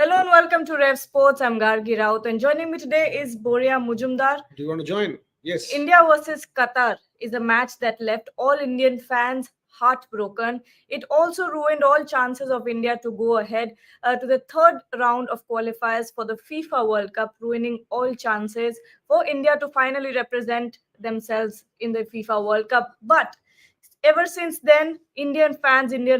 Hello and welcome to Rev Sports. I'm Gargi Raut, and joining me today is Boria Mujumdar. Do you want to join? Yes. India versus Qatar is a match that left all Indian fans heartbroken. It also ruined all chances of India to go ahead to the third round of qualifiers for the FIFA World Cup, ruining all chances for India to finally represent themselves in the FIFA World Cup. But ever since then, Indian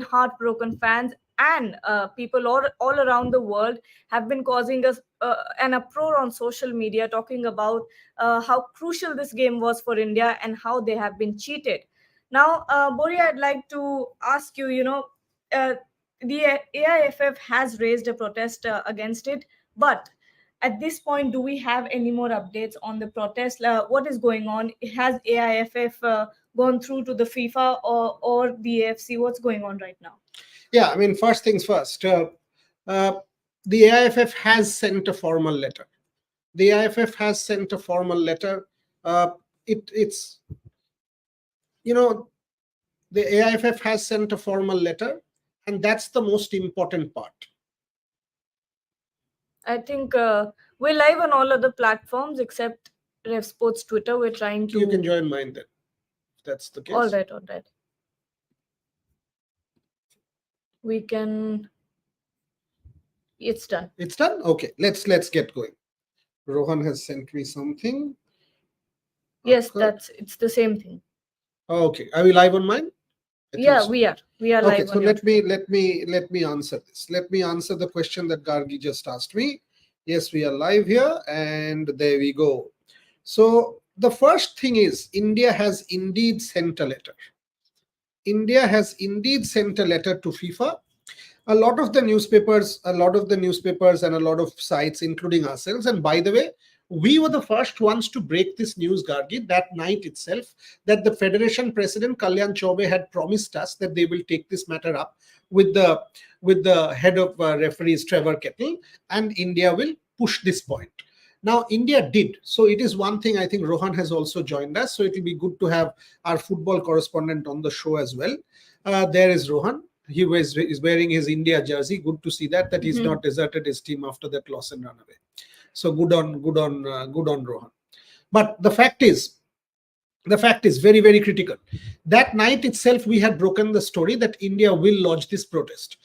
heartbroken fans, and people all around the world have been causing us an uproar on social media, talking about how crucial this game was for India and how they have been cheated. Now, Boria, I'd like to ask you, uh, the AIFF has raised a protest against it, but at this point, do we have any more updates on the protest? What is going on? Has AIFF gone through to the FIFA or the AFC? What's going on right now? Yeah, I mean, first things first. Uh, the AIFF has sent a formal letter. The AIFF has sent a formal letter. Uh, it's, you know, the AIFF has sent a formal letter, and that's the most important part. I think we're live on all other platforms except Rev Sports Twitter. We're trying to. You can join mine then, if that's the case. All right. We can. It's done. It's done? Okay, let's get going. Rohan has sent me something. Yes, it's the same thing. Okay, are we live on mine? Yeah, so. We are live. Okay, so let me answer this. Let me answer the question that Gargi just asked me. Yes, we are live here, and there we go. So the first thing is, India has indeed sent a letter. India has indeed sent a letter to FIFA. A lot of the newspapers and a lot of sites, including ourselves, and by the way, we were the first ones to break this news, Gargi, that night itself, that the Federation President Kalyan Chaube had promised us that they will take this matter up with the head of referees, Trevor Kettle, and India will push this point. Now, India did. So it is one thing. I think Rohan has also joined us. So it will be good to have our football correspondent on the show as well. There is Rohan. He is wearing his India jersey. Good to see that he's not deserted his team after that loss and run away. So good on Rohan. But the fact is very, very critical. That night itself, we had broken the story that India will lodge this protest.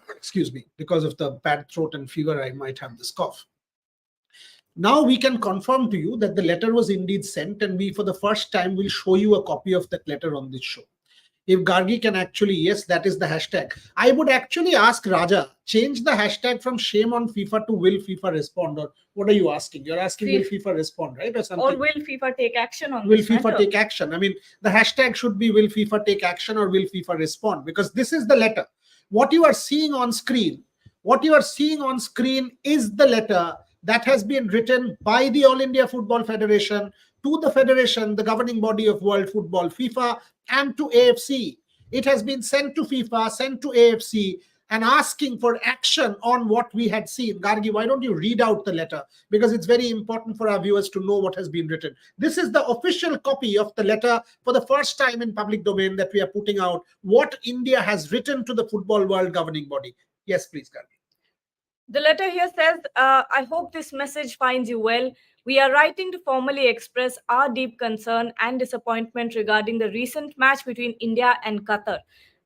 Excuse me, because of the bad throat and fever, I might have this cough. Now we can confirm to you that the letter was indeed sent, and we, for the first time, will show you a copy of that letter on this show. If Gargi can actually, yes, that is the hashtag. I would actually ask Raja, change the hashtag from shame on FIFA to will FIFA respond, or what are you asking? You're asking will FIFA respond, right? Or something. Or will FIFA take action on will this FIFA matter? Take action? I mean, the hashtag should be will FIFA take action or will FIFA respond, because this is the letter. What you are seeing on screen is the letter that has been written by the All India Football Federation to the federation, the governing body of world football, FIFA, and to AFC. It has been sent to FIFA, sent to AFC, and asking for action on what we had seen. Gargi, why don't you read out the letter? Because it's very important for our viewers to know what has been written. This is the official copy of the letter for the first time in public domain that we are putting out, what India has written to the football world governing body. Yes, please, Gargi. The letter here says, I hope this message finds you well. We are writing to formally express our deep concern and disappointment regarding the recent match between India and Qatar.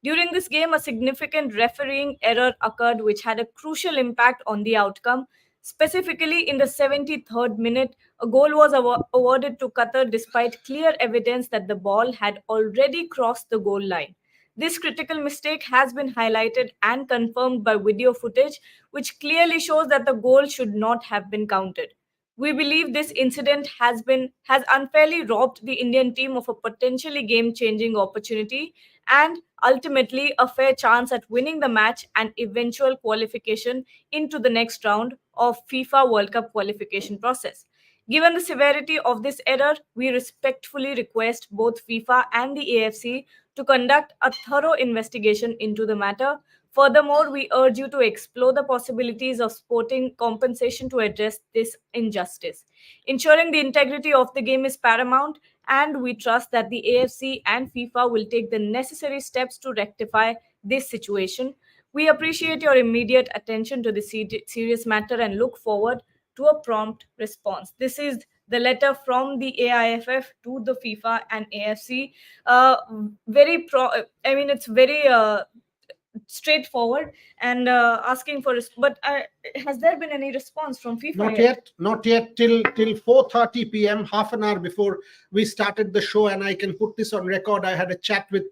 During this game, a significant refereeing error occurred which had a crucial impact on the outcome. Specifically, in the 73rd minute, a goal was awarded to Qatar despite clear evidence that the ball had already crossed the goal line. This critical mistake has been highlighted and confirmed by video footage, which clearly shows that the goal should not have been counted. We believe this incident has unfairly robbed the Indian team of a potentially game-changing opportunity and ultimately a fair chance at winning the match and eventual qualification into the next round of FIFA World Cup qualification process. Given the severity of this error, we respectfully request both FIFA and the AFC to conduct a thorough investigation into the matter. Furthermore, we urge you to explore the possibilities of sporting compensation to address this injustice. Ensuring the integrity of the game is paramount, and we trust that the AFC and FIFA will take the necessary steps to rectify this situation. We appreciate your immediate attention to this serious matter and look forward to a prompt response. This is the letter from the AIFF to the FIFA and AFC. It's very straightforward and asking for. But has there been any response from FIFA Not yet? yet, not yet. Till 4:30 p.m., half an hour before we started the show, and I can put this on record. I had a chat with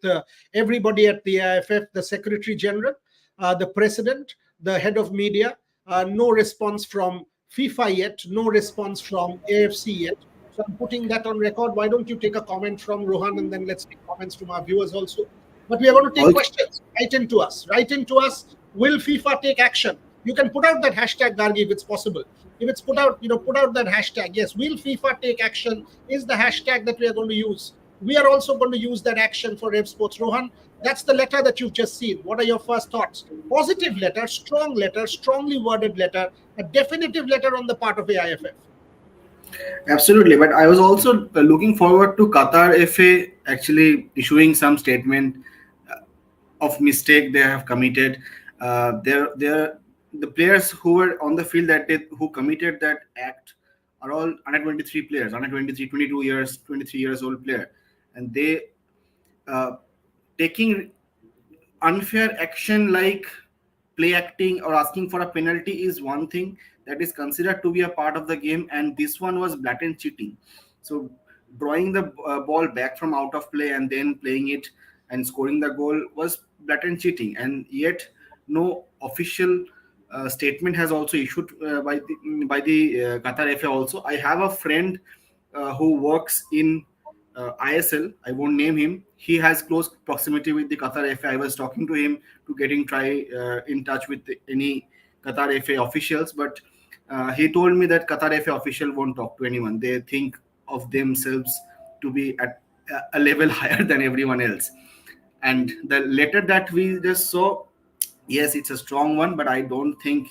everybody at the AIFF, the Secretary General, the President, the Head of Media. No response from FIFA yet. No response from AFC yet. So I'm putting that on record. Why don't you take a comment from Rohan, and then let's take comments from our viewers also. But we are going to take questions. Write into us. Write into us. Will FIFA take action? You can put out that hashtag, Gargi, if it's possible. If it's put out, put out that hashtag. Yes, will FIFA take action is the hashtag that we are going to use. We are also going to use that action for Rev Sports. Rohan, that's the letter that you've just seen. What are your first thoughts? Positive letter, strongly worded letter, a definitive letter on the part of AIFF. Absolutely, but I was also looking forward to Qatar FA actually issuing some statement of mistake they have committed. They're the players who were on the field who committed that act are all under 23 players, under 23, 22 years, 23 years old player, and they taking unfair action like play acting or asking for a penalty is one thing that is considered to be a part of the game, and this one was blatant cheating. So drawing the ball back from out of play and then playing it and scoring the goal was blatant cheating, and yet no official statement has also issued by the Qatar FA. Also, I have a friend who works in ISL. I won't name him. He has close proximity with the Qatar FA. I was talking to him to getting in touch with any Qatar FA officials, but he told me that Qatar FA official won't talk to anyone. They think of themselves to be at a level higher than everyone else. And the letter that we just saw, yes, it's a strong one, but I don't think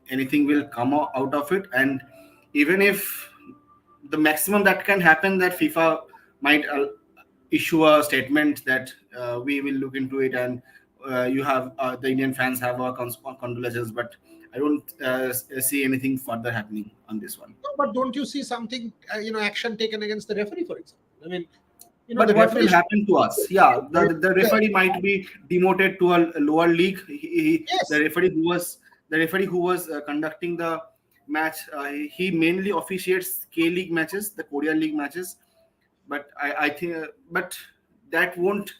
anything will come out of it. And even if the maximum that can happen, that FIFA might issue a statement that we will look into it, and you have the Indian fans have our condolences, but I don't see anything further happening on this one. No, but don't you see something, action taken against the referee, for example? I mean, but what will happen to us? Yeah, the referee might be demoted to a lower league. Yes. The referee who was conducting the match, he mainly officiates K League matches, the Korea League matches. But I think, but that won't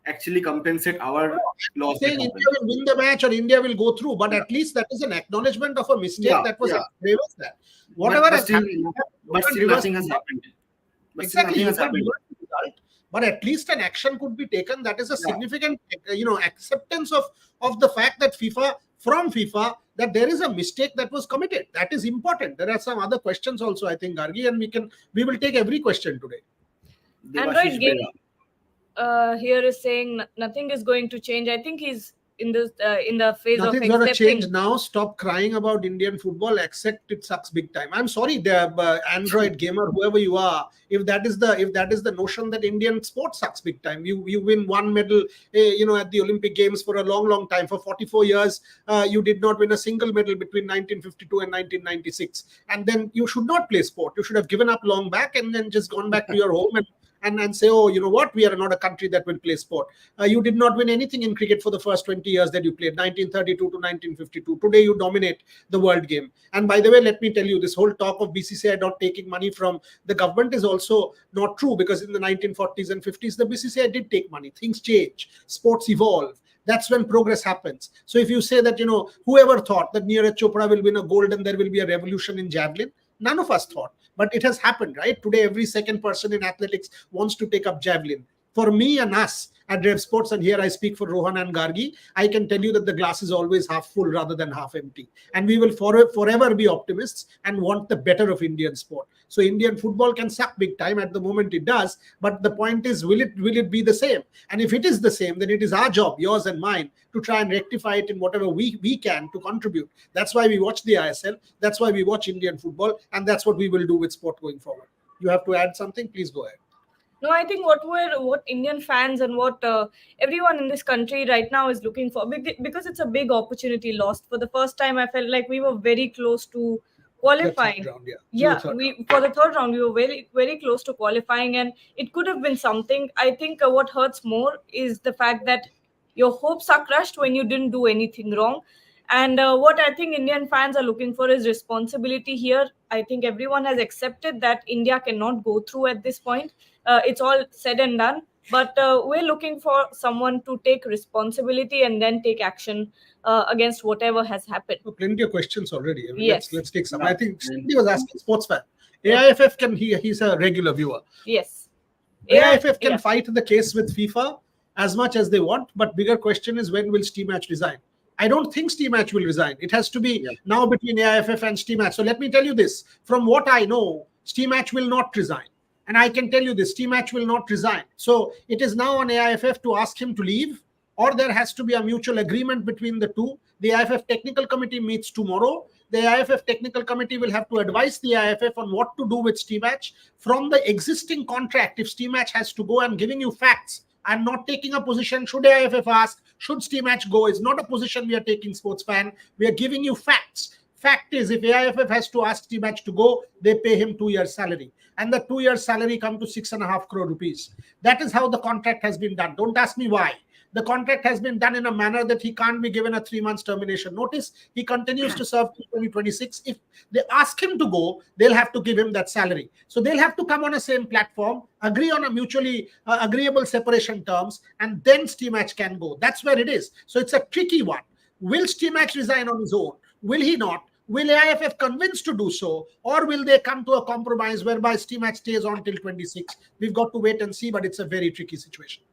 actually compensate our loss. Saying India will win the match or India will go through, but at least that is an acknowledgement of a mistake that was reversed. That whatever but still nothing has happened. But exactly, but at least an action could be taken. That is a significant, acceptance of the fact that FIFA that there is a mistake that was committed. That is important. There are some other questions also, I think, Gargi, and we will take every question today. Android Game here is saying nothing is going to change. I think he's in the phase of accepting. Nothing's going to change now. Stop crying about Indian football. Accept it sucks big time. I'm sorry, the Android gamer, whoever you are, if that is the notion that Indian sport sucks big time. You win one medal, at the Olympic Games for a long time. For 44 years, you did not win a single medal between 1952 and 1996. And then you should not play sport. You should have given up long back and then just gone back to your home and say, oh, you know what, we are not a country that will play sport. You did not win anything in cricket for the first 20 years that you played, 1932 to 1952. Today, you dominate the world game. And by the way, let me tell you, this whole talk of BCCI not taking money from the government is also not true, because in the 1940s and 50s, the BCCI did take money. Things change. Sports evolve. That's when progress happens. So if you say that, whoever thought that Neeraj Chopra will win a gold and there will be a revolution in javelin, none of us thought. But it has happened, right? Today, every second person in athletics wants to take up javelin. For me and us at Rev Sports, and here I speak for Rohan and Gargi, I can tell you that the glass is always half full rather than half empty. And we will forever be optimists and want the better of Indian sport. So Indian football can suck big time. At the moment it does. But the point is, will it be the same? And if it is the same, then it is our job, yours and mine, to try and rectify it in whatever we can to contribute. That's why we watch the ISL. That's why we watch Indian football. And that's what we will do with sport going forward. You have to add something? Please go ahead. No, I think what Indian fans and what everyone in this country right now is looking for, because it's a big opportunity lost. For the first time, I felt like we were very close to The third qualifying. round, yeah. To the Yeah, third round. we for the third round we were very close to qualifying, and it could have been something. I think what hurts more is the fact that your hopes are crushed when you didn't do anything wrong. And what I think Indian fans are looking for is responsibility here. I think everyone has accepted that India cannot go through at this point. It's all said and done, but we're looking for someone to take responsibility and then take action against whatever has happened. So plenty of questions already. I mean, let's Yes. let's take some. Yeah. I think somebody was asking sports fan. Yeah. AIFF can he's a regular viewer. Yes. AIFF can Yeah. fight the case with FIFA as much as they want, but bigger question is when will Stimac resign? I don't think Stimac will resign. It has to be Yeah. now between AIFF and Stimac. So let me tell you this: from what I know, Stimac will not resign, and I can tell you this: Stimac will not resign. So it is now on AIFF to ask him to leave, or there has to be a mutual agreement between the two. The AIFF technical committee meets tomorrow. The AIFF technical committee will have to advise the AIFF on what to do with Stimac from the existing contract. If Stimac has to go, I'm giving you facts. I'm not taking a position. Should AIFF ask, should Stimac go? It's not a position we are taking, sports fan. We are giving you facts. Fact is, if AIFF has to ask Stimac to go, they pay him 2 years salary. And the 2 years salary come to 6.5 crore rupees. That is how the contract has been done. Don't ask me why. The contract has been done in a manner that he can't be given a 3 months termination notice. He continues to serve till 2026. If they ask him to go, they'll have to give him that salary. So they'll have to come on a same platform, agree on a mutually agreeable separation terms, and then Stimac can go. That's where it is. So it's a tricky one. Will Stimac resign on his own? Will he not? Will AIFF convince to do so, or will they come to a compromise whereby Stimac stays on till 26? We've got to wait and see, but it's a very tricky situation.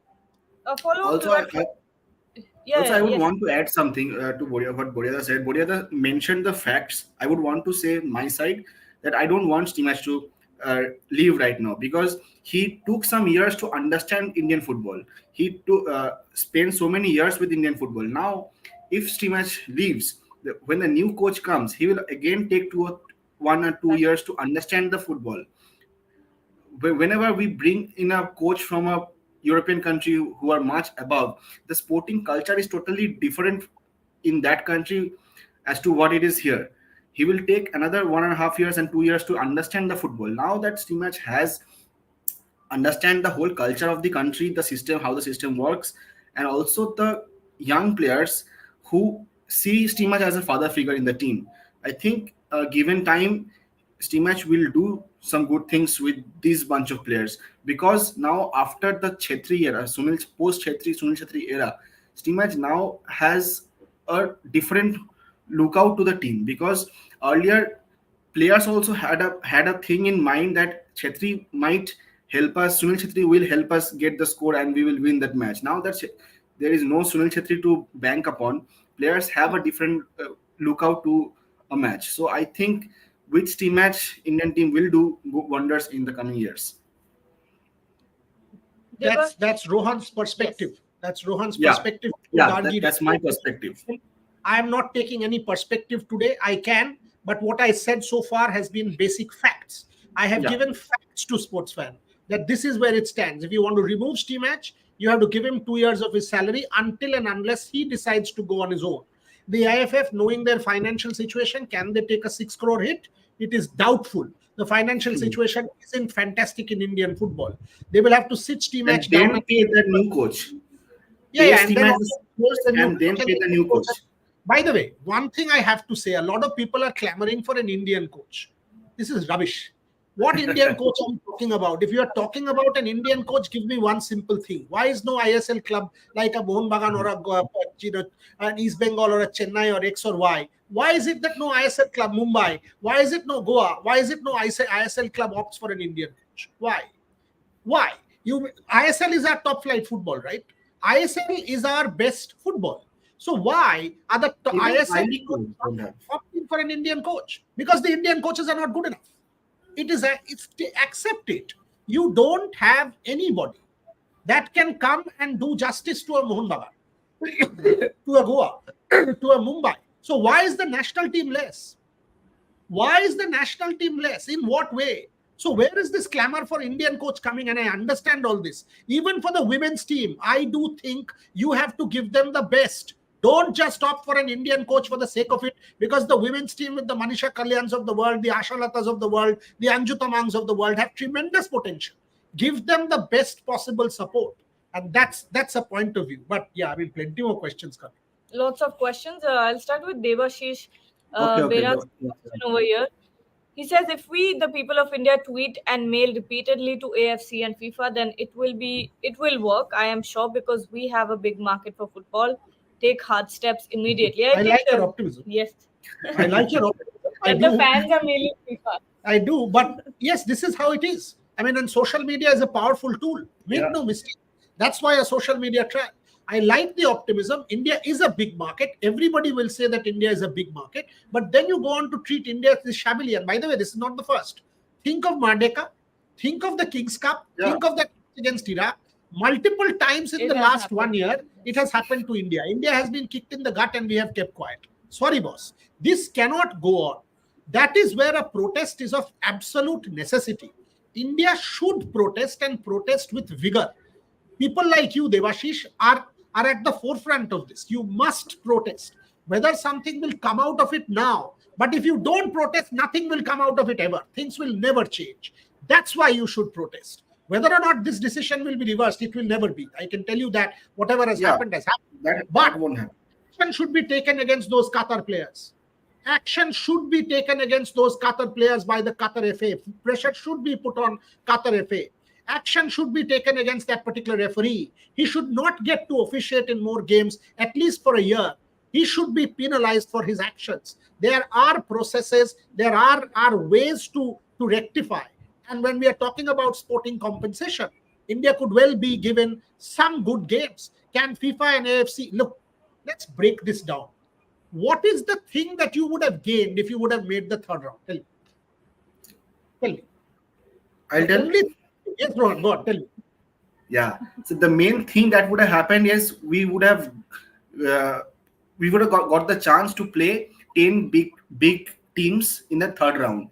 A follow up to Also, that. also, I would Yes. want to add something to what Boryada said. Boryada mentioned the facts. I would want to say my side that I don't want Stimac to leave right now, because he took some years to understand Indian football. He spent so many years with Indian football. Now, if Stimac leaves, when the new coach comes, he will again take 1 or 2 years to understand the football. Whenever we bring in a coach from a European country who are much above, the sporting culture is totally different in that country as to what it is here. He will take another 1.5 years and 2 years to understand the football. Now that Stimac has understand the whole culture of the country, the system, how the system works, and also the young players who see Stimac as a father figure in the team. I think given time, Stimac will do some good things with this bunch of players, because now after the Chetri era, Sunil Chetri era, Stimac now has a different lookout to the team, because earlier players also had a thing in mind that Chetri might help us. Sunil Chetri will help us get the score and we will win that match. Now that there is no Sunil Chetri to bank upon, players have a different lookout to a match. So I think with team match, Indian team will do wonders in the coming years. That's Rohan's perspective. Yes. That's Rohan's Yeah. perspective. Yeah, that's my perspective. I am not taking any perspective today. I can, but what I said so far has been basic facts. I have Yeah. given facts to sports fan that this is where it stands. If you want to remove Stimac, you have to give him 2 years of his salary until and unless he decides to go on his own. The IFF, knowing their financial situation, can they take a 6 crore hit? It is doubtful. The financial situation isn't fantastic in Indian football. They will have to sit Stimac And down. then pay the new coach. Yeah, Pay and then Stimac also close the new and then coach. pay the new coach. By the way, one thing I have to say, a lot of people are clamoring for an Indian coach. This is rubbish. What Indian coach are you talking about? If you are talking about an Indian coach, give me one simple thing. Why is no ISL club like a Mohun Bagan or an East Bengal or a Chennai or X or Y? Why is it that no ISL club Mumbai? Why is it no Goa? Why is it no ISL club opts for an Indian coach? Why? Why? ISL is our top flight football, right? ISL is our best football. So why are the Even ISL I-League coach don't have. opting for an Indian coach? Because the Indian coaches are not good enough. Accept it. You don't have anybody that can come and do justice to a Mohun Bagan, to a Goa, to a Mumbai. So why is the national team less? Why is the national team less? In what way? So where is this clamor for Indian coach coming? And I understand all this. Even for the women's team, I do think you have to give them the best. Don't just opt for an Indian coach for the sake of it, because the women's team with the Manisha Kalyans of the world, the Asha Latas of the world, the Anju Tamangs of the world have tremendous potential. Give them the best possible support. And that's a point of view. But yeah, I mean, plenty more questions coming. Lots of questions. I'll start with Devashish Okay. Bera's question over here. He says, if we, the people of India, tweet and mail repeatedly to AFC and FIFA, then it will work, I am sure, because we have a big market for football. Take hard steps immediately. I like your optimism. Yes. I like your optimism. But the fans are mailing FIFA. I do, but yes, this is how it is. I mean, and social media is a powerful tool. Make no mistake. That's why a social media track. I like the optimism. India is a big market. Everybody will say that India is a big market, but then you go on to treat India as shabbily. And by the way, this is not the first. Think of Mardeka. Think of the Kings Cup. Think of the against Iraq. Multiple times in the last 1 year, it has happened to India. India has been kicked in the gut and we have kept quiet. Sorry, boss. This cannot go on. That is where a protest is of absolute necessity. India should protest and protest with vigor. People like you, Devashish, are at the forefront of this. You must protest. Whether something will come out of it now, but if you don't protest, nothing will come out of it ever. Things will never change. That's why you should protest. Whether or not this decision will be reversed, it will never be. I can tell you that whatever has happened has happened. That won't happen. Action should be taken against those Qatar players. Action should be taken against those Qatar players by the Qatar FA. Pressure should be put on Qatar FA. Action should be taken against that particular referee. He should not get to officiate in more games, at least for a year. He should be penalized for his actions. There are processes, there are ways to rectify. And when we are talking about sporting compensation, India could well be given some good games. Can FIFA and AFC, look, let's break this down. What is the thing that you would have gained if you would have made the third round? Tell me. Tell me. I'll tell you. Yes, Rohan, go on, tell me. Yeah. So the main thing that would have happened is we would have got the chance to play 10 big teams in the third round.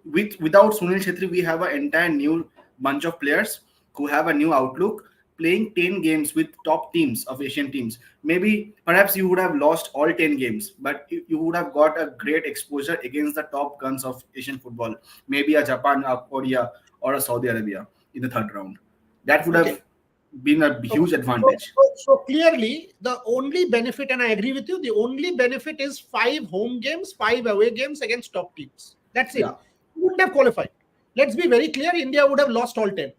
Without Sunil Chhetri, we have an entire new bunch of players who have a new outlook, playing 10 games with top teams of Asian teams. Perhaps you would have lost all 10 games, but you would have got a great exposure against the top guns of Asian football. Maybe a Japan, a Korea, or a Saudi Arabia in the third round. That would have been a huge advantage. So clearly, the only benefit, and I agree with you, the only benefit is 5 home games, 5 away games against top teams. That's it. Yeah. You wouldn't have qualified. Let's be very clear, India would have lost all 10.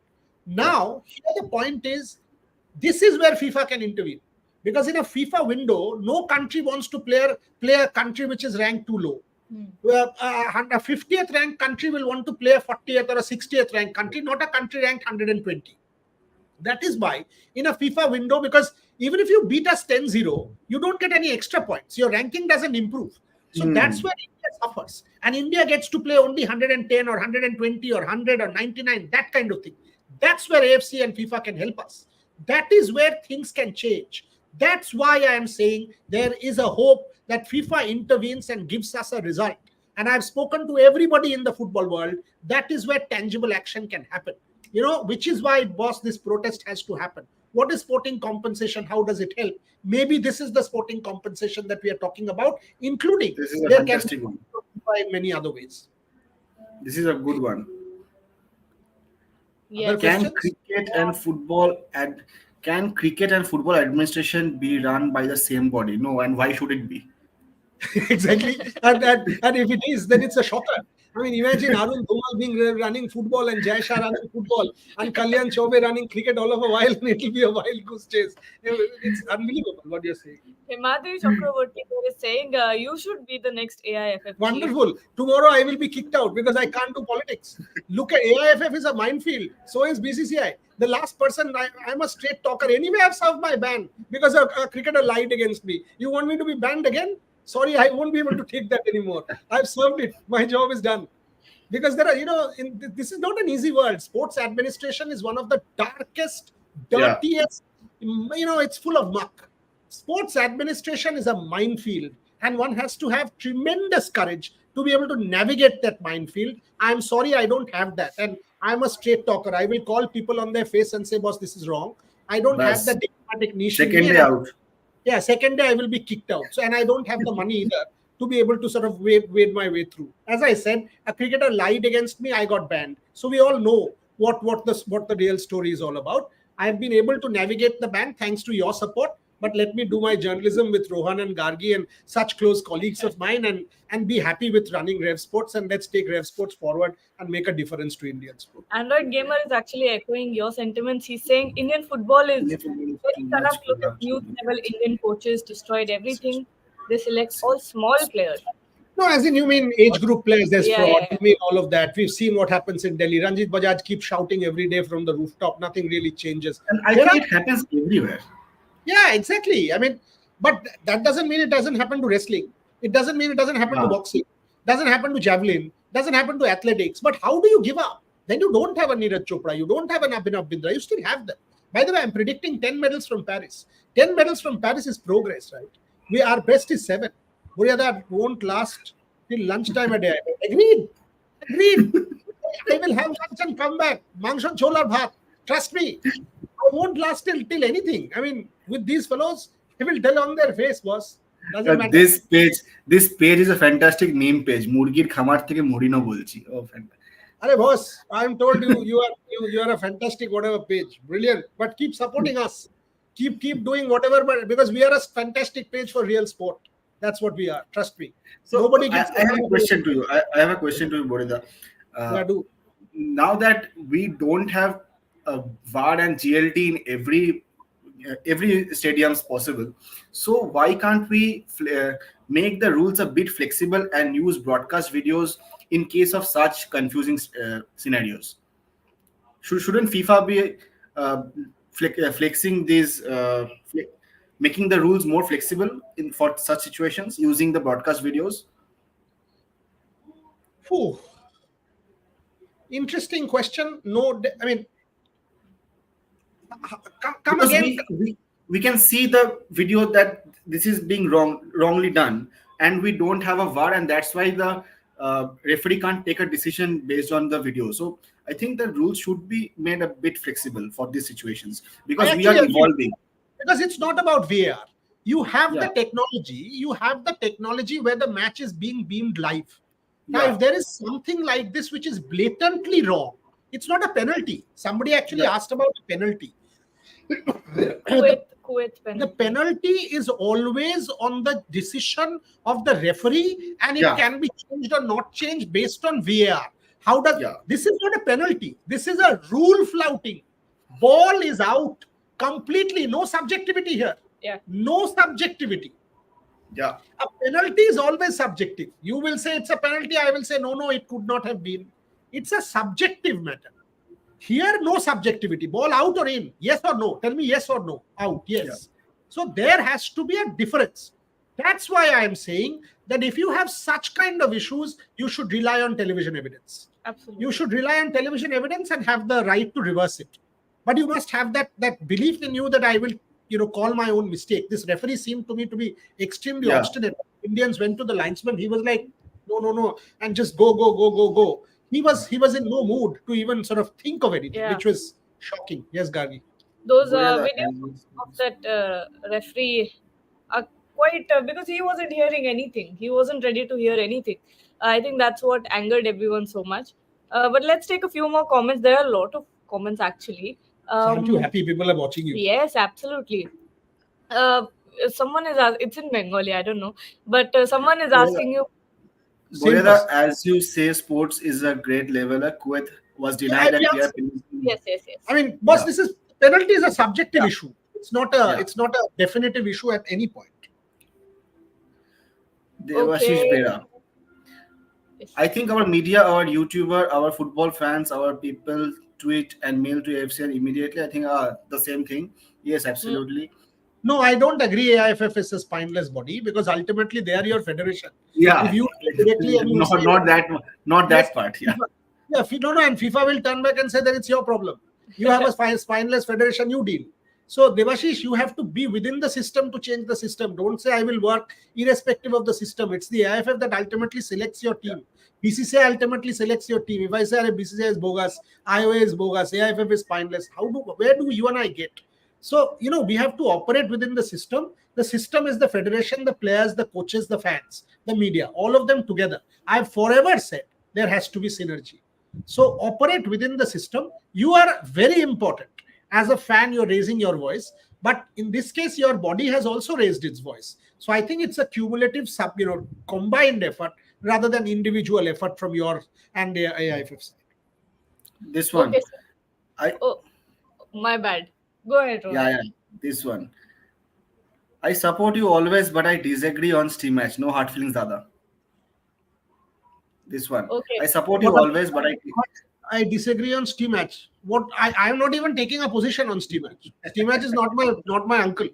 Now, here the point is, this is where FIFA can intervene. Because in a FIFA window, no country wants to play a country which is ranked too low. A 50th ranked country will want to play a 40th or a 60th ranked country, not a country ranked 120. That is why in a FIFA window, because even if you beat us 10-0, you don't get any extra points. Your ranking doesn't improve. So that's where India suffers. And India gets to play only 110 or 120 or 100 or 99, that kind of thing. That's where AFC and FIFA can help us. That is where things can change. That's why I am saying there is a hope that FIFA intervenes and gives us a result. And I've spoken to everybody in the football world. That is where tangible action can happen. Which is why, boss, this protest has to happen. What is sporting compensation? How does it help? Maybe this is the sporting compensation that we are talking about, including this is a there fantastic can one. In many other ways. This is a good one. Yes. Can cricket and football administration be run by the same body? No, and why should it be? Exactly. And if it is, then it's a shocker. I mean, imagine Arun Dhumal running football and Jai Shah running football and Kalyan Chaubey running cricket all of a while, and it will be a wild goose chase. It's unbelievable what you're saying. Himadri Chakraborty is saying you should be the next AIFF. Wonderful. Tomorrow I will be kicked out because I can't do politics. Look at AIFF is a minefield. So is BCCI. The last person, I'm a straight talker. Anyway, I've served my ban because a cricketer lied against me. You want me to be banned again? Sorry, I won't be able to take that anymore. I've served it. My job is done. Because there are, this is not an easy world. Sports administration is one of the darkest, dirtiest, it's full of muck. Sports administration is a minefield. and one has to have tremendous courage to be able to navigate that minefield. I'm sorry, I don't have that. And I'm a straight talker. I will call people on their face and say, boss, this is wrong. I don't have Bas. that diplomatic niche in Second me. day out. Yeah, second day I will be kicked out. So, and I don't have the money either to be able to sort of wade my way through. As I said, a cricketer lied against me, I got banned. So we all know what the real story is all about. I have been able to navigate the ban thanks to your support. But let me do my journalism with Rohan and Gargi and such close colleagues of mine, and be happy with running Rev Sports, and let's take Rev Sports forward and make a difference to Indian sport. Android Gamer is actually echoing your sentiments. He's saying Indian football is Indian football is very too much corrupt. Look at youth level Indian coaches destroyed everything. They select all small players. No, as in you mean age group players, there's Yeah, fraud, yeah, yeah. you mean all of that. We've seen what happens in Delhi. Ranjit Bajaj keeps shouting every day from the rooftop. Nothing really changes. And I There think it happens everywhere. Yeah, exactly. I mean, but that doesn't mean it doesn't happen to wrestling. It doesn't mean it doesn't happen to Yeah. boxing. Doesn't happen to javelin. Doesn't happen to athletics. But how do you give up? Then you don't have a Neeraj Chopra. You don't have an Abhinav Bindra. You still have them. By the way, I'm predicting 10 medals from Paris. 10 medals from Paris is progress, right? Our best is 7. Buryada won't last till lunchtime a day. Agreed. I will have lunch and come back. Mangshan chola bhat. Trust me. I won't last till anything. I mean, with these fellows, I will tell on their face, boss. Doesn't matter. This page is a fantastic meme page. মুরগির খামার থেকে Moreno বলছি। Oh, fantastic. Arey boss, I'm told you are a fantastic whatever page. Brilliant. But keep supporting us. Keep doing whatever, but because we are a fantastic page for real sport. That's what we are. Trust me. So Nobody I gets have a question to you. I have a question to you, Borida. Yeah, do. Now that we don't have a VAR and GLT in every stadiums possible, so why can't we make the rules a bit flexible and use broadcast videos in case of such confusing scenarios? Shouldn't FIFA be flexing these making the rules more flexible for such situations using the broadcast videos? Phew. Interesting question. No, I mean, come Because again. we can see the video that this is being wrongly done, and we don't have a VAR, and that's why the referee can't take a decision based on the video. So I think the rules should be made a bit flexible for these situations because we are actually agree. evolving. Because it's not about VAR. You have the Yeah. technology. You have the technology where the match is being beamed live. Now, Yeah. if there is something like this which is blatantly wrong, it's not a penalty. Somebody actually Yeah. asked about a penalty. Kuwait The penalty. penalty is always on the decision of the referee, and it Yeah. can be changed or not changed based on VAR. How does Yeah. this is not a penalty? This is a rule flouting. Ball is out completely. No subjectivity here. Yeah. No subjectivity. Yeah. A penalty is always subjective. You will say it's a penalty. I will say no, it could not have been. It's a subjective matter. Here, no subjectivity. Ball out or in? Yes or no? Tell me yes or no. Out. Yes. Yeah. So there has to be a difference. That's why I am saying that if you have such kind of issues, you should rely on television evidence. Absolutely. You should rely on television evidence and have the right to reverse it. But you must have that belief in you that I will, call my own mistake. This referee seemed to me to be extremely Yeah. obstinate. Indians went to the linesman. He was like, no, and just go. He was in no mood to even sort of think of anything, Yeah. which was shocking. Yes, Gargi. Those Borida, videos of that referee are quite because he wasn't hearing anything. He wasn't ready to hear anything. I think that's what angered everyone so much. But let's take a few more comments. There are a lot of comments actually. Aren't you happy people are watching you? Yes, absolutely. Someone is it's in Bengali, I don't know, but someone is asking you. Borida, Same as you say, sports is a great leveler. Kuwait was denied Yeah, a clear yes. penalty. Yes. I mean, boss, Yeah. this is penalty is a subjective Yeah. issue. It's not a definitive issue at any point. Devashish Okay. Bera. I think our media, our YouTuber, our football fans, our people tweet and mail to AFCN immediately. I think the same thing. Yes, absolutely. No, I don't agree. AIFF is a spineless body because ultimately they are your federation. Yeah, If you directly and you say- not that Yes. part. Yeah, Yeah, no, and FIFA will turn back and say that it's your problem. You have a spineless federation, you deal. So Devashish, you have to be within the system to change the system. Don't say I will work irrespective of the system. It's the AIFF that ultimately selects your team. BCCI ultimately selects your team. If I say BCCI is bogus, IOA is bogus, AIFF is spineless, where do you and I get? So, we have to operate within the system. The system is the federation, the players, the coaches, the fans, the media, all of them together. I've forever said there has to be synergy. So operate within the system. You are very important. As a fan, you're raising your voice. But in this case, your body has also raised its voice. So I think it's a cumulative, combined effort rather than individual effort from your and the AIFF side. This one, Okay, sir. I Oh, my bad. Go ahead, Rohan. yeah, this one. I support you always, but I disagree on Stimac. No hard feelings, Dada. This one. Okay. I support you What always, but I disagree on Stimac. I am not even taking a position on Stimac. Stimac is not my uncle.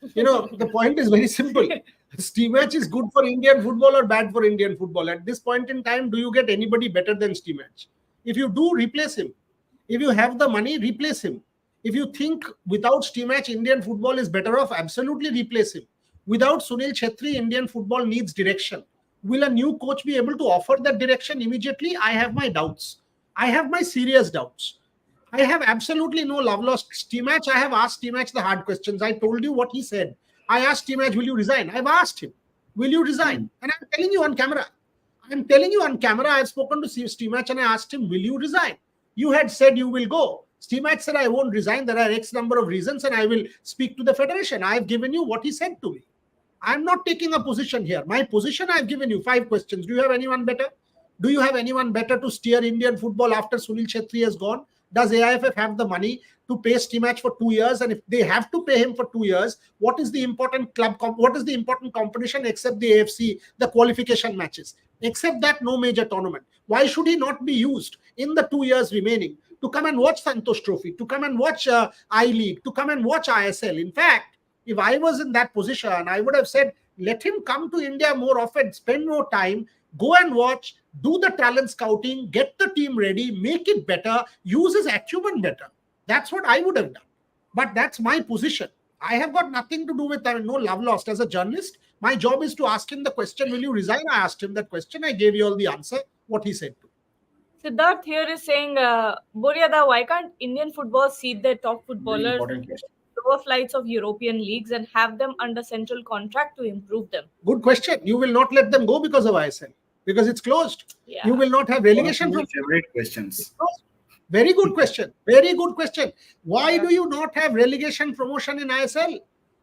The point is very simple. Stimac is good for Indian football or bad for Indian football. At this point in time, do you get anybody better than Stimac? If you do, replace him. If you have the money, replace him. If you think without Stimac, Indian football is better off, absolutely replace him. Without Sunil Chhetri, Indian football needs direction. Will a new coach be able to offer that direction immediately? I have my doubts. I have my serious doubts. I have absolutely no love lost. Stimac, I have asked Stimac the hard questions. I told you what he said. I asked Stimac, will you resign? I've asked him, will you resign? And I'm telling you on camera. I've spoken to Stimac and I asked him, will you resign? You had said you will go. Stimac said, I won't resign. There are X number of reasons and I will speak to the federation. I've given you what he said to me. I'm not taking a position here. My position, I've given you 5 questions. Do you have anyone better? Do you have anyone better to steer Indian football after Sunil Chhetri has gone? Does AIFF have the money to pay Stimac for 2 years? And if they have to pay him for 2 years, what is the important what is the important competition except the AFC, the qualification matches? Except that, no major tournament. Why should he not be used in the 2 years remaining to come and watch Santosh Trophy, to come and watch I-League, to come and watch ISL? In fact, if I was in that position, I would have said, let him come to India more often, spend more time, go and watch, do the talent scouting, get the team ready, make it better, use his acumen better. That's what I would have done. But that's my position. I have got nothing to do with that. No love lost. As a journalist, my job is to ask him the question, will you resign? I asked him that question. I gave you all the answer, what he said to. Siddharth here is saying, Boryada, why can't Indian football seed their top very footballers important question. lower flights of European leagues and have them under central contract to improve them? Good question. You will not let them go because of ISL, because it's closed. Yeah. You will not have One of relegation my from. favorite questions. Very good question. Very good question. Why do you not have relegation promotion in ISL?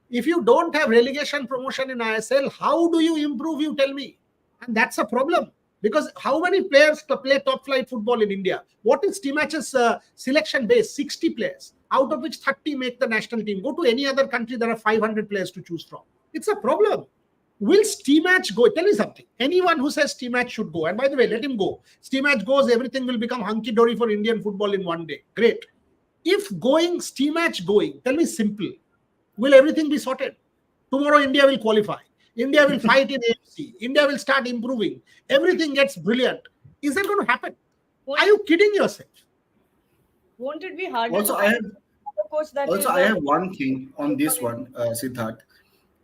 If you don't have relegation promotion in ISL, how do you improve? You tell me. And that's a problem. Because how many players play top flight football in India? What is Stimac's selection base? 60 players, out of which 30 make the national team. Go to any other country, there are 500 players to choose from. It's a problem. Will Stimac go? Tell me something. Anyone who says Stimac should go, and by the way, let him go. Stimac goes, everything will become hunky-dory for Indian football in one day. Great. If Stimac going, tell me simple. Will everything be sorted? Tomorrow India will qualify. India will fight in AFC. India will start improving. Everything gets brilliant. Is that going to happen? Are you kidding yourself? Won't it be harder Also, to I have find a coach that also is I have one thing on this one, Siddharth.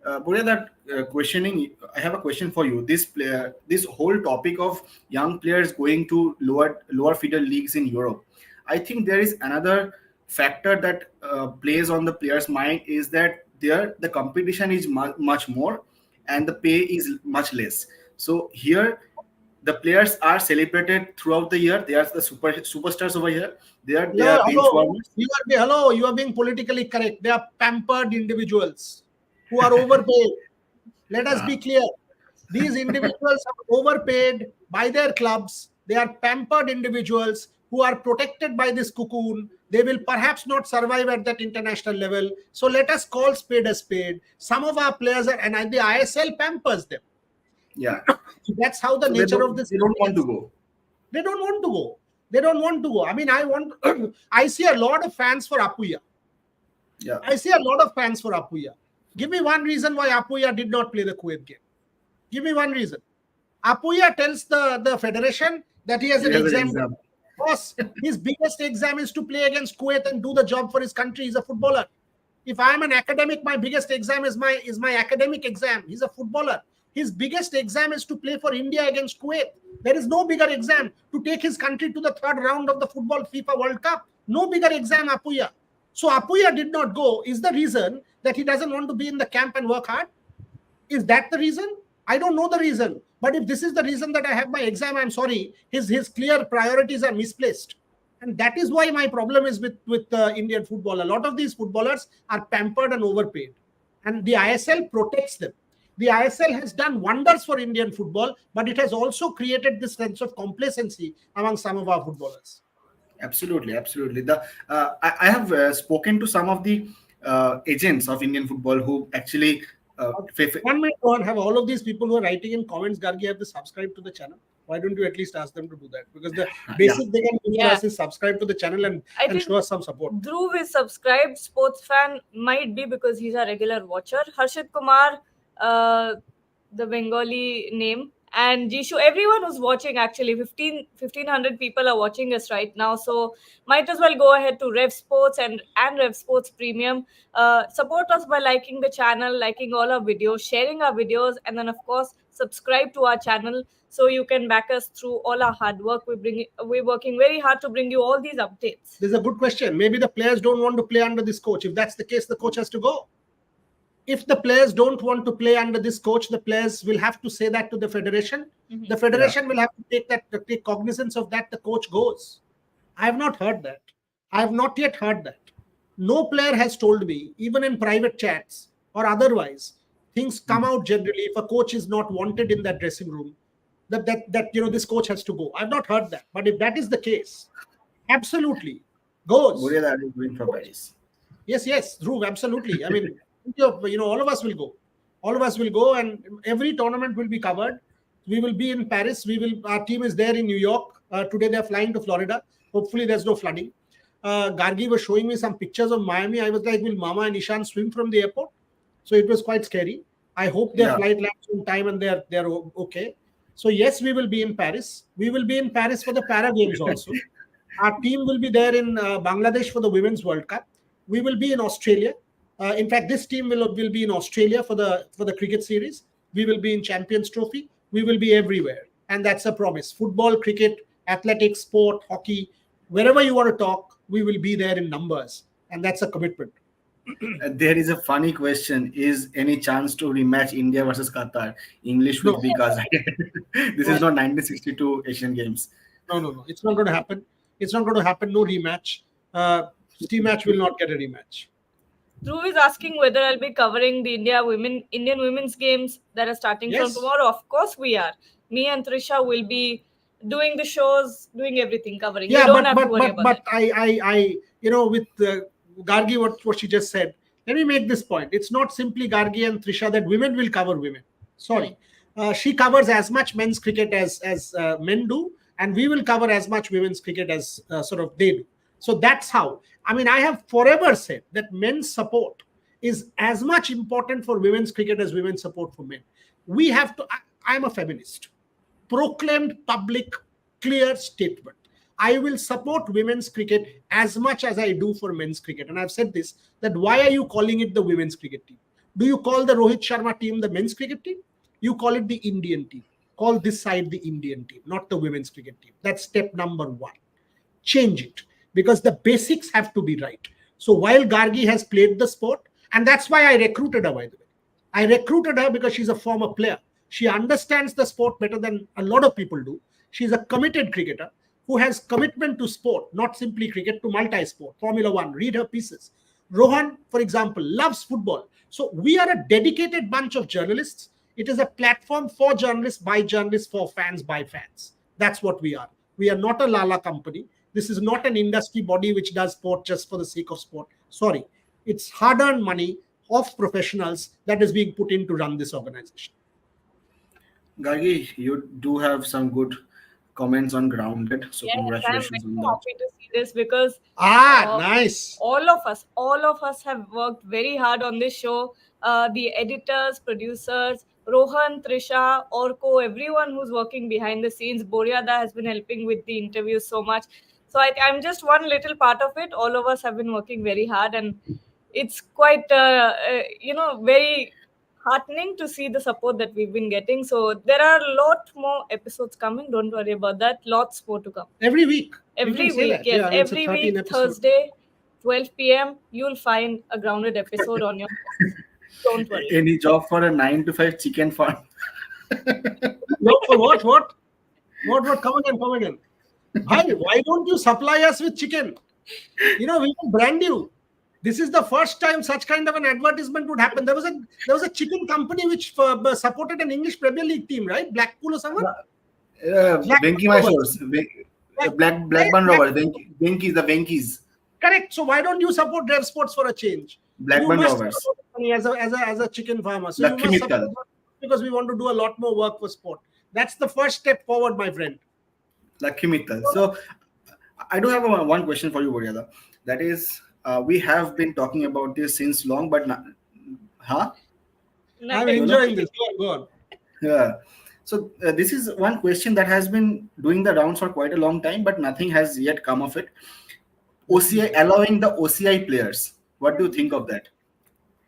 Buria, that questioning. I have a question for you. This whole topic of young players going to lower feeder leagues in Europe. I think there is another factor that plays on the player's mind is that there the competition is much more and the pay is much less. So here the players are celebrated throughout the year. They are the superstars over here. They are bench warmers. You are being politically correct. They are pampered individuals who are overpaid. Let us be clear. These individuals are overpaid by their clubs. They are pampered individuals who are protected by this cocoon. They will perhaps not survive at that international level. So let us call spade a spade. Some of our players are, and the ISL pampers them. Yeah. That's how the So nature of this. They don't want to go. They don't want to go. They don't want to go. I mean, I see a lot of fans for Apuya. Yeah. I see a lot of fans for Apuya. Give me one reason why Apuya did not play the Kuwait game. Give me one reason. Apuya tells the federation that he has an exam. Boss, his biggest exam is to play against Kuwait and do the job for his country. He's a footballer. If I am an academic, my biggest exam is my academic exam. He's a footballer. His biggest exam is to play for India against Kuwait. There is no bigger exam to take his country to the third round of the football FIFA World Cup. No bigger exam, Apuya. So Apuya did not go. Is the reason that he doesn't want to be in the camp and work hard? Is that the reason? I don't know the reason. But if this is the reason that I have my exam, I'm sorry. His clear priorities are misplaced. And that is why my problem is with Indian football. A lot of these footballers are pampered and overpaid. And the ISL protects them. The ISL has done wonders for Indian football, but it has also created this sense of complacency among some of our footballers. Absolutely, absolutely. I have spoken to some of the agents of Indian football who actually. 1 minute on, have all of these people who are writing in comments, Gargi, have to subscribe to the channel. Why don't you at least ask them to do that? Because the basic they can do for us is subscribe to the channel and show us some support. Dhruv is subscribed sports fan, might be because he's a regular watcher. Harshit Kumar, the Bengali name, and Jishu, everyone who's watching, actually 1,500 people are watching us right now, so might as well go ahead to Rev Sports and Rev Sports Premium. Support us by liking the channel, liking all our videos, sharing our videos, and then of course subscribe to our channel so you can back us through all our hard work. We're working very hard to bring you all these updates. This is a good question. Maybe the players don't want to play under this coach. If that's the case, the coach has to go. If the players don't want to play under this coach, the players will have to say that to the federation. Mm-hmm. The federation will have to take cognizance of that. The coach goes. I have not heard that. I have not yet heard that. No player has told me, even in private chats or otherwise, things come out generally. If a coach is not wanted in that dressing room, that this coach has to go. I've not heard that. But if that is the case, absolutely goes. Yes, Dhruv, absolutely. I mean, all of us will go. All of us will go, and every tournament will be covered. We will be in Paris. Our team is there in New York. Today they're flying to Florida. Hopefully there's no flooding. Gargi was showing me some pictures of Miami. I was like, will Mama and Ishan swim from the airport? So it was quite scary. I hope their flight lands on time and they're okay. So yes, we will be in Paris. We will be in Paris for the Para Games also. Our team will be there in Bangladesh for the Women's World Cup. We will be in Australia. In fact, this team will be in Australia for the cricket series. We will be in Champions Trophy. We will be everywhere. And that's a promise. Football, cricket, athletics, sport, hockey, wherever you want to talk, we will be there in numbers. And that's a commitment. There is a funny question. Is any chance to rematch India versus Qatar? English will be Gaza. This is not 1962 Asian Games. No. It's not going to happen. It's not going to happen. No rematch. Stimac will not get a rematch. Dhruv is asking whether I'll be covering the Indian women's games that are starting from tomorrow. Of course we are. Me and Trisha will be doing the shows, doing everything, covering. Yeah, you don't have to worry about it. But I with Gargi, what she just said, let me make this point. It's not simply Gargi and Trisha that women will cover women. Sorry. She covers as much men's cricket as men do, and we will cover as much women's cricket as sort of they do. So that's how. I mean, I have forever said that men's support is as much important for women's cricket as women's support for men. We have to. I'm a feminist. Proclaimed public, clear statement. I will support women's cricket as much as I do for men's cricket. And I've said this, that why are you calling it the women's cricket team? Do you call the Rohit Sharma team the men's cricket team? You call it the Indian team. Call this side the Indian team, not the women's cricket team. That's step number one. Change it, because the basics have to be right. So while Gargi has played the sport, and that's why I recruited her, by the way. I recruited her because she's a former player. She understands the sport better than a lot of people do. She's a committed cricketer who has commitment to sport, not simply cricket, to multi-sport, Formula One. Read her pieces. Rohan, for example, loves football. So we are a dedicated bunch of journalists. It is a platform for journalists, by journalists, for fans, by fans. That's what we are. We are not a Lala company. This is not an industry body which does sport just for the sake of sport. Sorry. It's hard-earned money of professionals that is being put in to run this organization. Gargi, you do have some good comments on Grounded. So congratulations on that. I'm happy to see this because nice. All of us have worked very hard on this show. The editors, producers, Rohan, Trisha, Orko, everyone who's working behind the scenes. Boryada has been helping with the interviews so much. So I'm just one little part of it. All of us have been working very hard, and it's quite very heartening to see the support that we've been getting. So there are a lot more episodes coming. Don't worry about that. Lots more to come. Every week. You can Every say week, that. yes. Yeah, and it's a Every 13 week, episode. Thursday, 12 p.m., you'll find a grounded episode on your phone. Don't worry. Any job for a 9 to 5 chicken farm? No, for what? What? Come again. Why don't you supply us with chicken? We will brand you. This is the first time such kind of an advertisement would happen. There was a chicken company which supported an English Premier League team, right? Blackpool or someone. Venki Myshores. Blackburn Rovers. Venkies, the Venkies. Correct. So why don't you support Rev Sports for a change? Blackburn You must Rovers. support money as a chicken farmer. So Lakshmi you must support Mittal. because we want to do a lot more work for sport. That's the first step forward, my friend. Lakshmi Mittal. So I do have one question for you, Boryada. That is, we have been talking about this since long, but I'm Nothing. enjoying this. Go on. yeah. So this is one question that has been doing the rounds for quite a long time, but nothing has yet come of it. OCI, allowing the OCI players. What do you think of that?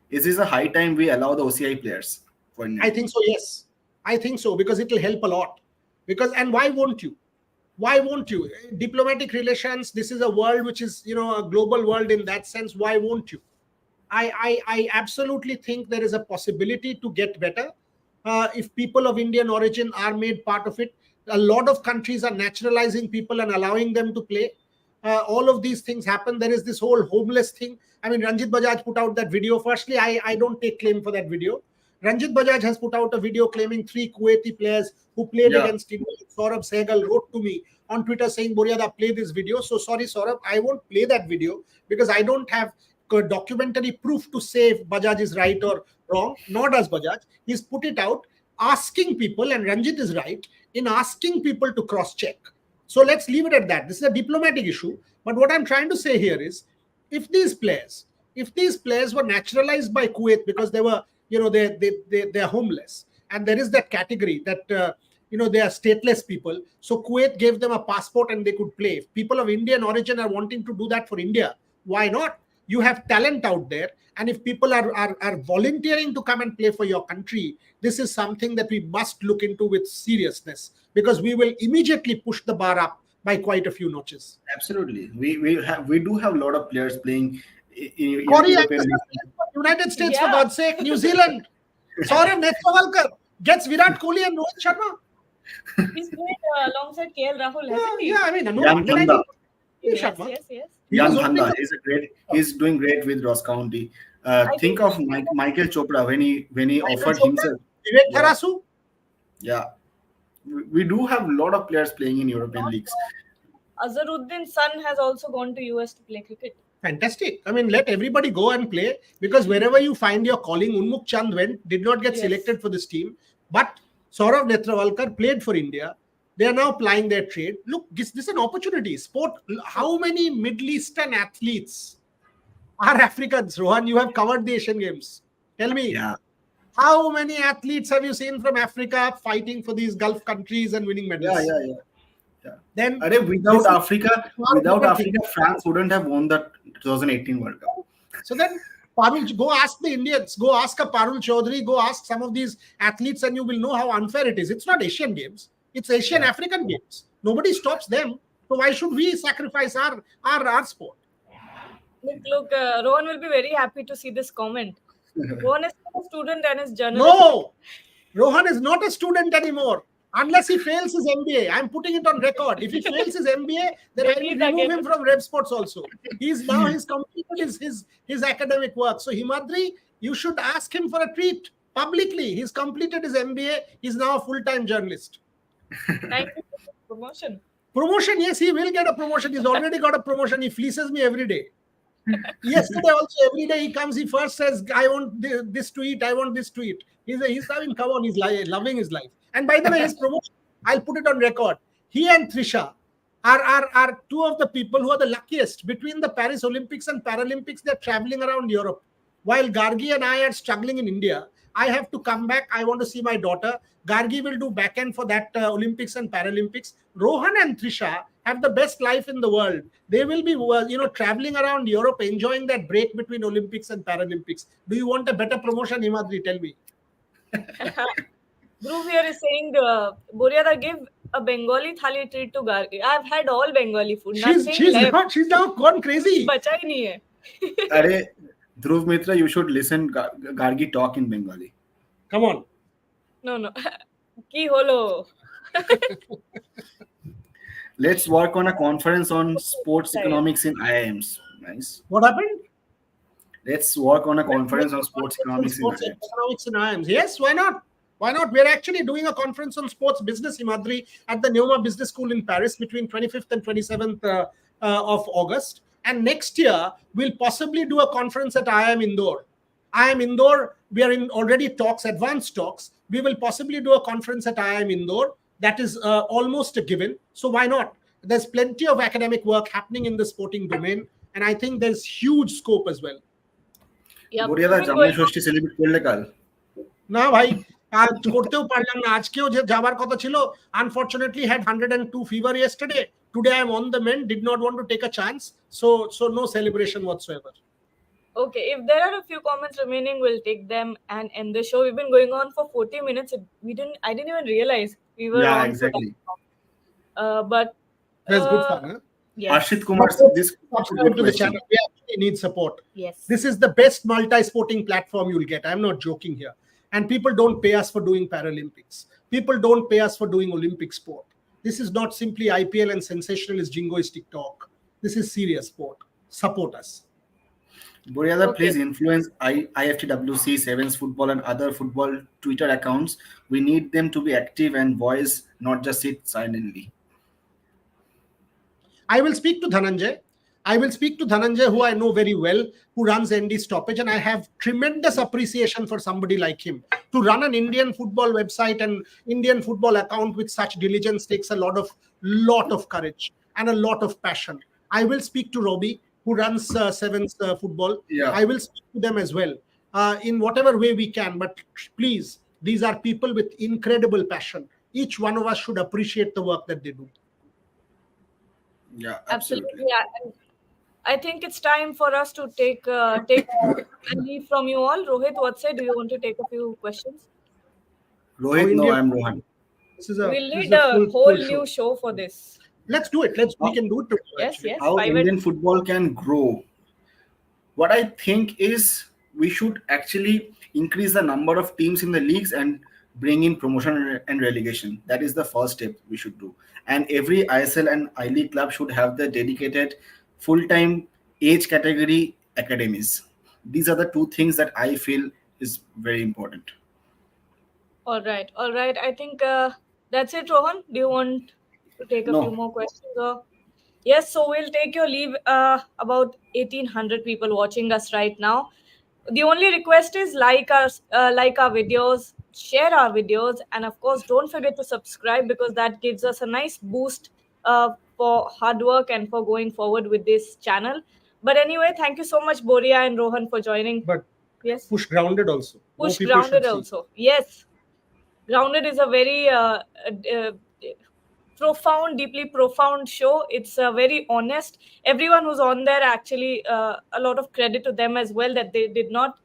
Is this a high time we allow the OCI players for India? I think so, yes. I think so, because it will help a lot. And why won't you? Why won't you? Diplomatic relations, this is a world which is, a global world in that sense. Why won't you? I absolutely think there is a possibility to get better if people of Indian origin are made part of it. A lot of countries are naturalizing people and allowing them to play. All of these things happen. There is this whole homeless thing. I mean, Ranjit Bajaj put out that video. Firstly, I don't take claim for that video. Ranjit Bajaj has put out a video claiming 3 Kuwaiti players who played against India. Saurabh Sehgal wrote to me on Twitter saying, Boryada, play this video. So sorry, Saurabh, I won't play that video because I don't have documentary proof to say if Bajaj is right or wrong. Nor does Bajaj. He's put it out asking people, and Ranjit is right, in asking people to cross-check. So let's leave it at that. This is a diplomatic issue. But what I'm trying to say here is, if these players were naturalized by Kuwait because they were, they're homeless, and there is that category that they are stateless people. So Kuwait gave them a passport and they could play. If people of Indian origin are wanting to do that for India, why not? You have talent out there, and if people are volunteering to come and play for your country, this is something that we must look into with seriousness, because we will immediately push the bar up by quite a few notches. Absolutely. We do have a lot of players playing in Korea, European League. United States, Yeah. for God's sake, New Zealand. Saurav Netravalkar gets Virat Kohli and Rohit Sharma. He's played alongside KL Rahul, hasn't he? Yeah, I mean, no, Jan under Thanda. 19 Yes, Sharma. yes. He Jan was opening Thanda, the- he's doing great with Ross County. Think of Michael Chopra when he Michael offered Chopra, himself. Vivek Yeah. Tharasu. Yeah. We do have a lot of players playing in European leagues. Azharuddin's son has also gone to US to play cricket. Fantastic. I mean, let everybody go and play, because wherever you find your calling, Unmukh Chand did not get Yes. selected for this team, but Saurav Netravalkar played for India. They are now plying their trade. Look, this is an opportunity. Sport. How many Middle Eastern athletes are Africans? Rohan, you have covered the Asian Games. Tell me, Yeah. how many athletes have you seen from Africa fighting for these Gulf countries and winning medals? Yeah. Then Without this is Africa, far different thing. France wouldn't have won the 2018 World Cup. So then, Parul, go ask the Indians, go ask a Parul Chaudhary, go ask some of these athletes, and you will know how unfair it is. It's not Asian Games, it's Asian African Games. Nobody stops them. So why should we sacrifice our sport? Look, Rohan will be very happy to see this comment. Rohan is a student and is journalist. No, Rohan is not a student anymore. Unless he fails his MBA. I'm putting it on record. If he fails his MBA, then I will remove him from Rev Sports also. He's completed his academic work. So Himadri, you should ask him for a treat publicly. He's completed his MBA. He's now a full-time journalist. Thank you for the promotion. Promotion, yes, he will get a promotion. He's already got a promotion. He fleeces me every day. Yesterday also, every day he comes, he first says, I want this to eat, I want this to eat. He's having, come on, he's loving his life. And by the way, his promotion, I'll put it on record. He and Trisha are two of the people who are the luckiest. Between the Paris Olympics and Paralympics, they're traveling around Europe. While Gargi and I are struggling in India, I have to come back. I want to see my daughter. Gargi will do back end for that Olympics and Paralympics. Rohan and Trisha have the best life in the world. They will be, traveling around Europe, enjoying that break between Olympics and Paralympics. Do you want a better promotion, Himadri? Tell me. Dhruv here is saying, Boryada, give a Bengali thali treat to Gargi. I've had all Bengali food. Nothing She's left. not. She's now gone crazy. बचा ही नहीं है. Arey, Dhruv Mitra, you should listen Gargi talk in Bengali. Come on. No. Ki holo. Let's work on a conference on sports economics in IIMs. Nice. What happened? Let's work on a conference on sports economics in Sports IIMs. economics in IIMs. Yes, why not? Why not? We're actually doing a conference on sports business, Himadri, at the Neoma Business School in Paris between 25th and 27th of August. And next year, we'll possibly do a conference at IIM Indore. IIM Indore, we are in already talks, advanced talks. We will possibly do a conference at IIM Indore. That is almost a given. So why not? There's plenty of academic work happening in the sporting domain. And I think there's huge scope as well. Yeah, Boryada, জামাই ষষ্ঠী celebrate করলে কাল? না ভাই, আজ করতেও পারলাম না। আজকেও যে যাবার কথা ছিল, unfortunately had 102 fever yesterday. Today I'm on the mend, did not want to take a chance. So no celebration whatsoever. Okay, if there are a few comments remaining, we'll take them and end the show. We've been going on for 40 minutes. I didn't even realize we were Yeah, on exactly. for that long. But That's good fun, huh? yes. Arshit Kumar, this Subscribe to the channel. We actually need support. Yes. This is the best multi-sporting platform you'll get. I'm not joking here. And people don't pay us for doing Paralympics. People don't pay us for doing Olympic sport. This is not simply IPL and sensationalist jingoistic talk. This is serious sport. Support us. Boryada, Okay. please influence IFTWC, Sevens Football, and other football Twitter accounts. We need them to be active and voice, not just sit silently. I will speak to Dhananjay. Who I know very well, who runs ND Stoppage, and I have tremendous appreciation for somebody like him. To run an Indian football website and Indian football account with such diligence takes a lot of courage and a lot of passion. I will speak to Robbie, who runs Sevens Football. Yeah. I will speak to them as well in whatever way we can. But please, these are people with incredible passion. Each one of us should appreciate the work that they do. Yeah, Absolutely. Yeah. And I think it's time for us to take a leave from you all. Rohit, what say? Do you want to take a few questions? Rohit, How no, India- I'm Rohan. We'll need a whole new show for this. Let's do it. We can do it together. Yes, actually. yes. How Private- Indian football can grow. What I think is we should actually increase the number of teams in the leagues and bring in promotion and relegation. That is the first step we should do. And every ISL and I League club should have the dedicated full-time age category academies. These are the two things that I feel is very important. All right. I think that's it, Rohan. Do you want to take a No. few more questions? Or? Yes, so we'll take your leave. About 1,800 people watching us right now. The only request is like our videos, share our videos, and of course, don't forget to subscribe because that gives us a nice boost for hard work and for going forward with this channel. But anyway, thank you so much, Boria and Rohan, for joining. But Yes. push grounded also. More Push people grounded should see. also. Yes. Grounded is a very deeply profound show. It's very honest. Everyone who's on there actually, a lot of credit to them as well that they did not,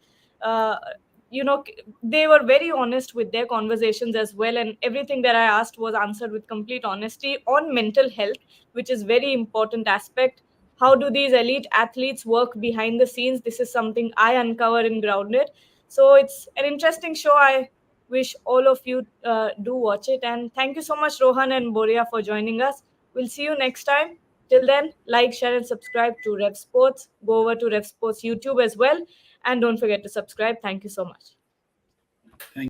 they were very honest with their conversations as well. And everything that I asked was answered with complete honesty on mental health, which is very important aspect. How do these elite athletes work behind the scenes? This is something I uncover in Grounded. So it's an interesting show. I wish all of you do watch it. And thank you so much, Rohan and Boria, for joining us. We'll see you next time. Till then, like, share, and subscribe to Rev Sports. Go over to Rev Sports YouTube as well. And don't forget to subscribe. Thank you so much. Thank